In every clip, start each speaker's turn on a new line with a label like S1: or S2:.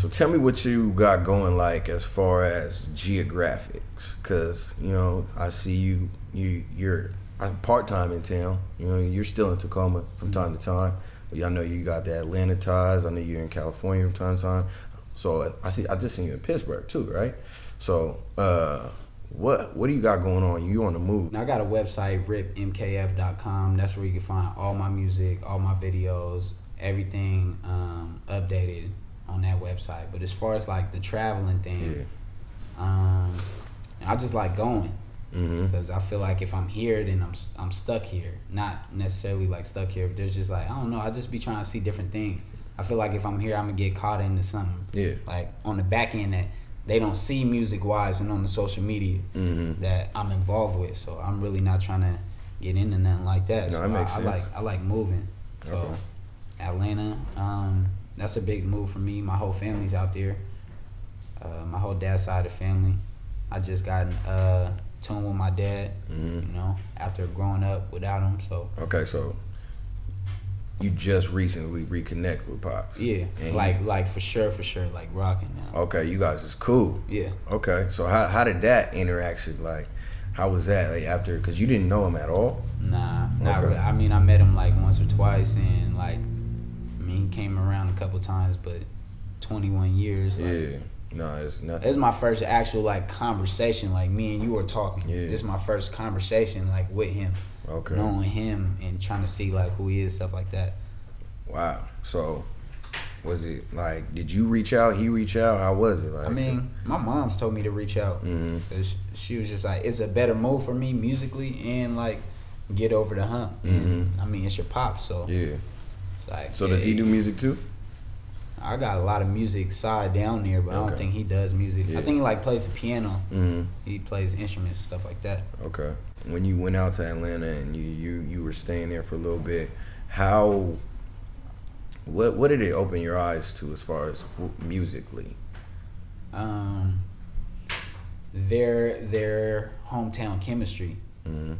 S1: tell me what you got going like as far as geographics, because I see you're part-time in town. You're still in Tacoma from time to time. But I know you got the Atlanta ties. I know you're in California from time to time. So I just seen you in Pittsburgh too, right? So what do you got going on? You on the move?
S2: Now I got a website, rippmkf.com. That's where you can find all my music, all my videos, everything updated on that website. But as far as like the traveling thing, I just like going because I feel like if I'm here, then I'm stuck here. Not necessarily like stuck here, but there's just like, I don't know, I just be trying to see different things. I feel like if I'm here, I'm gonna get caught into something like on the back end that they don't see music wise and on the social media that I'm involved with. So I'm really not trying to get into nothing like that.
S1: No,
S2: so
S1: that makes sense.
S2: I like moving. So Atlanta, that's a big move for me. My whole family's out there. My whole dad's side of the family. I just got in tune with my dad, after growing up without him. So
S1: okay, so you just recently reconnect with Pops.
S2: Yeah,
S1: and
S2: like for sure, like rocking now.
S1: Okay, you guys is cool.
S2: Yeah.
S1: Okay, so how did that interaction, like, how was that, like, after, because you didn't know him at all?
S2: Nah, not really. I mean, I met him like once or twice, and like, he came around a couple times, but 21 years. Like,
S1: no, it's nothing.
S2: It's my first actual like conversation, like me and you were talking.
S1: Yeah.
S2: This is my first conversation like with him.
S1: Okay.
S2: Knowing him and trying to see like who he is, stuff like that.
S1: Wow. So, was it like, did you reach out? He reach out? How was it? Like,
S2: I mean, my mom's told me to reach out. Cause she was just like, it's a better move for me musically and like get over the hump. And, I mean, it's your pops, so
S1: yeah.
S2: Like,
S1: so does he do music too?
S2: I got a lot of music side down there, but I don't think he does music. I think he like plays the piano. He plays instruments, stuff like that.
S1: Okay. When you went out to Atlanta and you were staying there for a little bit, what did it open your eyes to as far as musically?
S2: Their hometown chemistry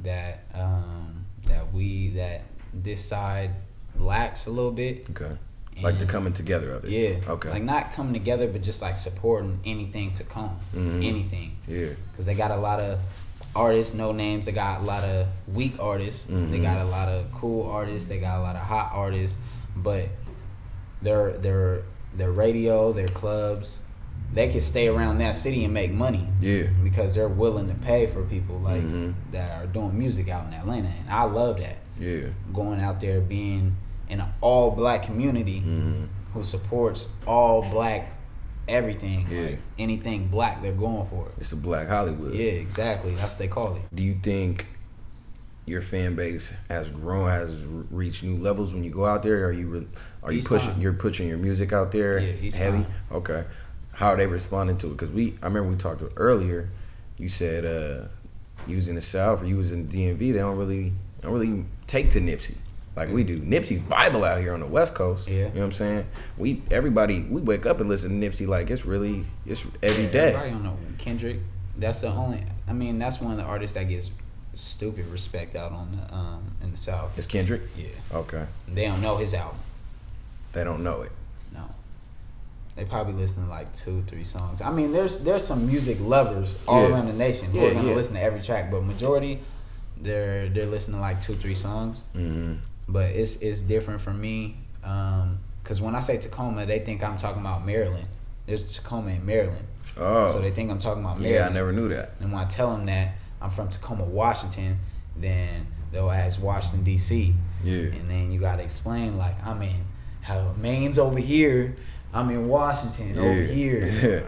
S2: that this side lacks a little bit.
S1: Okay. Like the coming together of it.
S2: Yeah.
S1: Okay.
S2: Like not coming together, but just like supporting anything to come. Anything.
S1: Yeah.
S2: Because they got a lot of artists, no names. They got a lot of weak artists. They got a lot of cool artists. They got a lot of hot artists. But their radio, their clubs, they can stay around that city and make money.
S1: Yeah.
S2: Because they're willing to pay for people like that are doing music out in Atlanta. And I love that.
S1: Yeah.
S2: Going out there being in an all-black community who supports all-black everything.
S1: Yeah.
S2: Like anything black, they're going for it.
S1: It's a black Hollywood.
S2: Yeah, exactly. That's what they call it.
S1: Do you think your fan base has grown, has reached new levels when you go out there? Are you pushing your music out there heavy? Okay. How are they responding to it? Because I remember we talked earlier. You said you was in the South or you was in the DMV. They don't really take to Nipsey like we do. Nipsey's Bible out here on the West Coast.
S2: Yeah.
S1: You know what I'm saying? We wake up and listen to Nipsey like it's every day.
S2: Everybody don't know Kendrick. That's one of the artists that gets stupid respect out on the in the South.
S1: It's Kendrick?
S2: Yeah.
S1: Okay.
S2: They don't know his album.
S1: They don't know it.
S2: No. They probably listen to like 2-3 songs. I mean, there's some music lovers all around the nation who are gonna listen to every track, but majority they're listening to like 2-3 songs. But it's different for me, because when I say Tacoma, they think I'm talking about Maryland. There's Tacoma in Maryland.
S1: Oh.
S2: So they think I'm talking about Maryland.
S1: Yeah, I never knew that.
S2: And when I tell them that I'm from Tacoma, Washington, then they'll ask Washington, D.C.
S1: Yeah.
S2: And then you got to explain, like, I mean, how Maine's over here, I'm in Washington over here.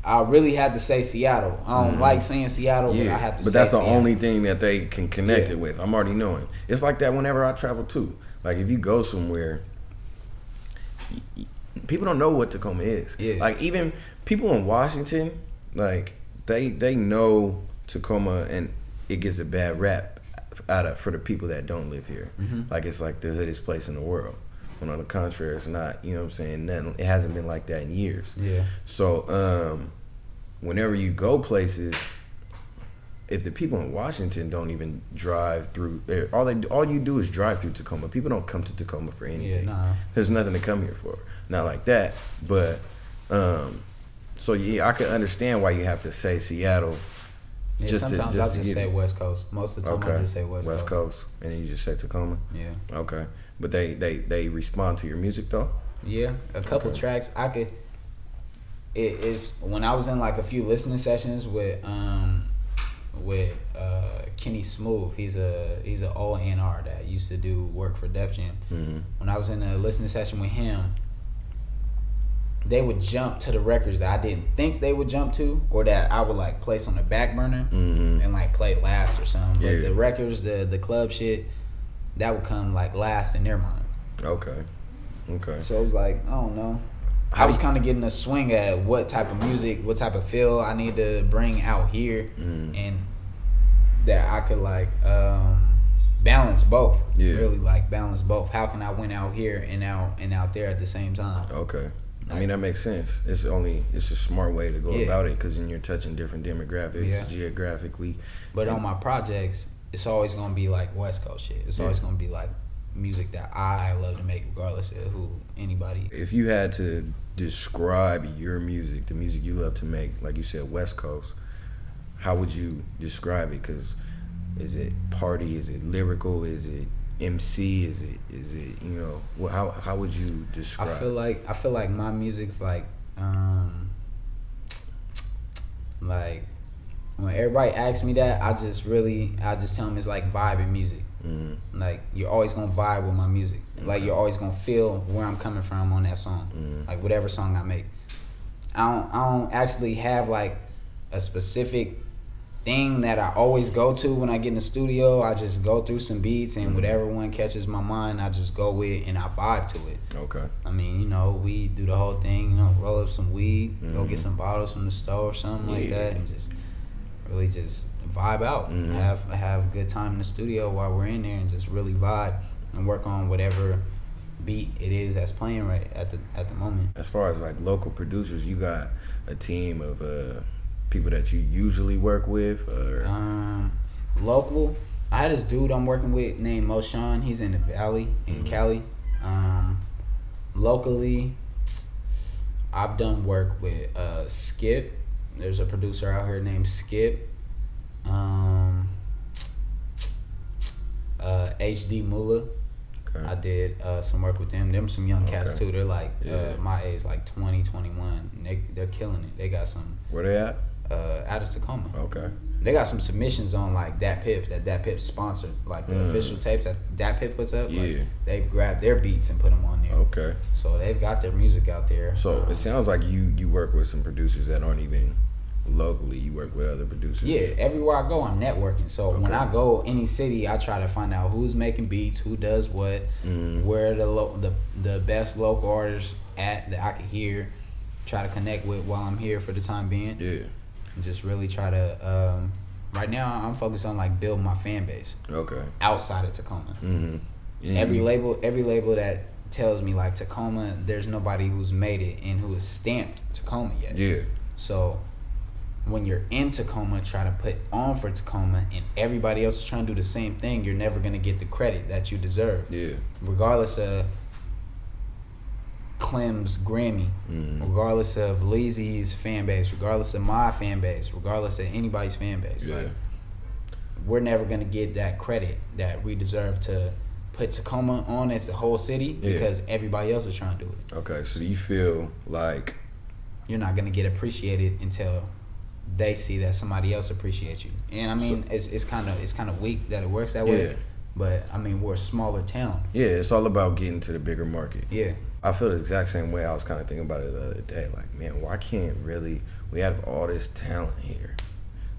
S2: I really had to say Seattle. I don't like saying Seattle, but I have to say
S1: that's the
S2: Seattle.
S1: only thing that they can connect it with. I'm already knowing. It's like that whenever I travel too. Like if you go somewhere, people don't know what Tacoma is.
S2: Yeah.
S1: Like even people in Washington, like they know Tacoma and it gets a bad rap for the people that don't live here. Like it's like the hoodest place in the world. When on the contrary, it's not, you know what I'm saying? Nothing, it hasn't been like that in years.
S2: Yeah.
S1: So whenever you go places, if the people in Washington don't even drive through, all you do is drive through Tacoma. People don't come to Tacoma for anything.
S2: Yeah, nah.
S1: There's nothing to come here for. Not like that, but So yeah, I can understand why you have to say Seattle.
S2: Yeah, sometimes I just say West Coast. Most of the time I just say West Coast.
S1: And then you just say Tacoma?
S2: Yeah.
S1: Okay. But they respond to your music though?
S2: Yeah. A couple tracks I could it's when I was in like a few listening sessions with Kenny Smooth. He's a old A&R that used to do work for Def Jam.
S1: Mm-hmm.
S2: When I was in a listening session with him, they would jump to the records that I didn't think they would jump to, or that I would like place on the back burner and like play last or something. But the records, the club shit, that would come like last in their mind.
S1: Okay.
S2: So it was like, I don't know. I was kind of getting a swing at what type of music, what type of feel I need to bring out here, and that I could like balance both.
S1: Yeah.
S2: Really like balance both. How can I win out here and out there at the same time?
S1: Okay. I mean, that makes sense. It's a smart way to go about it, because then you're touching different demographics geographically.
S2: But on my projects, it's always going to be like West Coast shit. It's always going to be like music that I love to make, regardless of anybody.
S1: If you had to describe your music, the music you love to make, like you said, West Coast, how would you describe it? Because is it party? Is it lyrical? Is it MC? Is it how would you describe?
S2: I feel like my music's like when everybody asks me that, I just tell them it's like vibing music.
S1: Mm-hmm.
S2: Like you're always gonna vibe with my music. Like you're always gonna feel where I'm coming from on that song. Like whatever song I make, I don't actually have like a specific thing that I always go to when I get in the studio. I just go through some beats, and whatever one catches my mind, I just go with and I vibe to it.
S1: Okay.
S2: I mean, we do the whole thing, roll up some weed, go get some bottles from the store or something like that, and just really just vibe out. Have a good time in the studio while we're in there, and just really vibe and work on whatever beat it is that's playing right at the moment.
S1: As far as like local producers, you got a team of people that you usually work with, or
S2: local, I had this dude I'm working with named Moshan. He's in the Valley in Cali. Locally, I've done work with Skip. There's a producer out here named Skip. HD Mula. Okay. I did some work with them. Them some young cats too. They're like my age, like 20, 21. They're killing it. They got some.
S1: Where they at?
S2: Out of Tacoma.
S1: Okay.
S2: They got some submissions on like Dat Piff sponsored, like the official tapes that Piff puts up. Like, they've grabbed their beats and put them on there.
S1: Okay.
S2: So they've got their music out there.
S1: So it sounds like you work with some producers that aren't even locally. You work with other producers.
S2: Yeah, everywhere I go, I'm networking. So when I go any city, I try to find out who's making beats, who does what, where the best local artists at that I can hear, try to connect with while I'm here for the time being.
S1: Yeah.
S2: And just really try to. Right now, I'm focused on like building my fan base.
S1: Okay.
S2: Outside of Tacoma.
S1: Mm-hmm. Yeah.
S2: Every label that tells me like Tacoma, there's nobody who's made it and who is stamped Tacoma yet.
S1: Yeah.
S2: So when you're in Tacoma, try to put on for Tacoma, and everybody else is trying to do the same thing, you're never gonna get the credit that you deserve.
S1: Yeah.
S2: Regardless of Clem's Grammy, regardless of Leezy's fan base, regardless of my fan base, regardless of anybody's fan base.
S1: Yeah.
S2: Like, we're never gonna get that credit that we deserve to put Tacoma on as a whole city because everybody else is trying to do it.
S1: Okay, so you feel like
S2: you're not gonna get appreciated until they see that somebody else appreciates you. And I mean, it's kind of weak that it works that way. But I mean, we're a smaller town. Yeah,
S1: it's all about getting to the bigger market.
S2: Yeah.
S1: I feel the exact same way. I was kind of thinking about it the other day. Like, man, why can't we have all this talent here?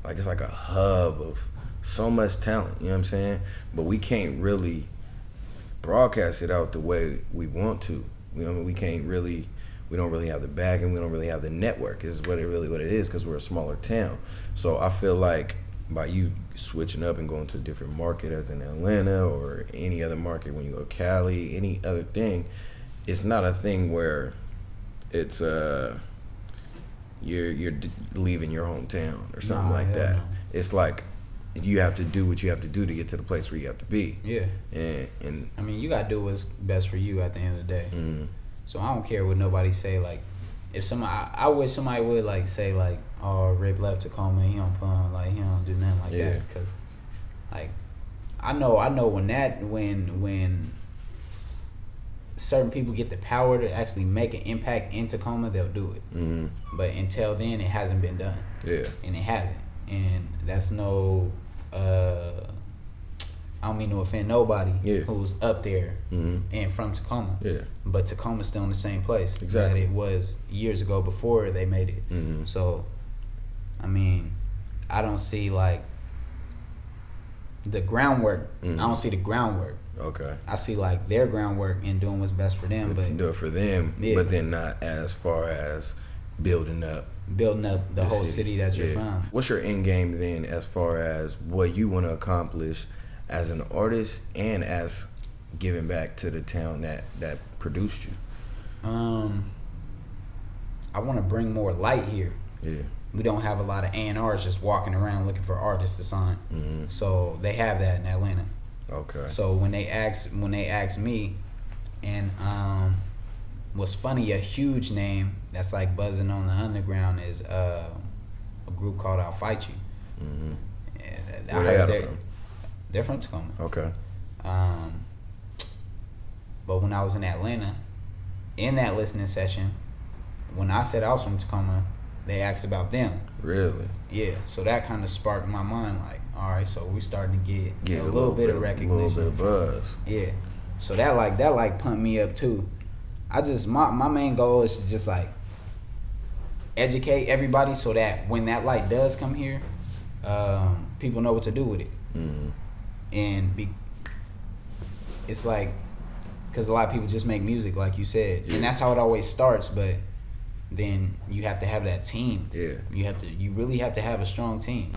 S1: Like, it's like a hub of so much talent, you know what I'm saying? But we can't really broadcast it out the way we want to. You know, we don't really have the backing, we don't really have the network is what it is, because we're a smaller town. So I feel like by you switching up and going to a different market, as in Atlanta or any other market, when you go to Cali, any other thing, it's not a thing where it's you're leaving your hometown or something like that. No. It's like you have to do what you have to do to get to the place where you have to be.
S2: Yeah.
S1: And
S2: I mean, you gotta do what's best for you at the end of the day. So I don't care what nobody say. Like, if somebody, I wish somebody would like say like, oh, Ripp left Tacoma, he don't put on, like he don't do nothing like that, because like I know when certain people get the power to actually make an impact in Tacoma, they'll do it. Mm-hmm. But until then, it hasn't been done. Yeah, and it hasn't, and that's no. I don't mean to offend nobody who's up there and from Tacoma. Yeah. But Tacoma's still in the same place that it was years ago before they made it. Mm-hmm. So, I mean, I don't see like the groundwork. Mm-hmm. I don't see the groundwork. Okay. I see like their groundwork and doing what's best for them. But
S1: do it for them, but then not as far as building up
S2: the whole city that you're from.
S1: What's your end game then, as far as what you want to accomplish as an artist and as giving back to the town that produced you?
S2: I want to bring more light here. Yeah. We don't have a lot of A&Rs just walking around looking for artists to sign. Mm-hmm. So they have that in Atlanta. Okay. So when they asked me, and what's funny, a huge name that's like buzzing on the underground is a group called I'll Fight You. Mm-hmm.
S1: Where they out from?
S2: They're from Tacoma.
S1: Okay.
S2: But when I was in Atlanta, in that listening session, when I said I was from Tacoma, they asked about them.
S1: Really?
S2: Yeah. So that kind of sparked my mind. Like, all right, so we starting to get a little bit of recognition,
S1: a little bit of buzz.
S2: Yeah. So that pumped me up too. I just my main goal is to just like educate everybody so that when that light does come here, people know what to do with it. Mm-hmm. And it's like, because a lot of people just make music, like you said, and that's how it always starts. But then you have to have that team. Yeah. You really have to have a strong team.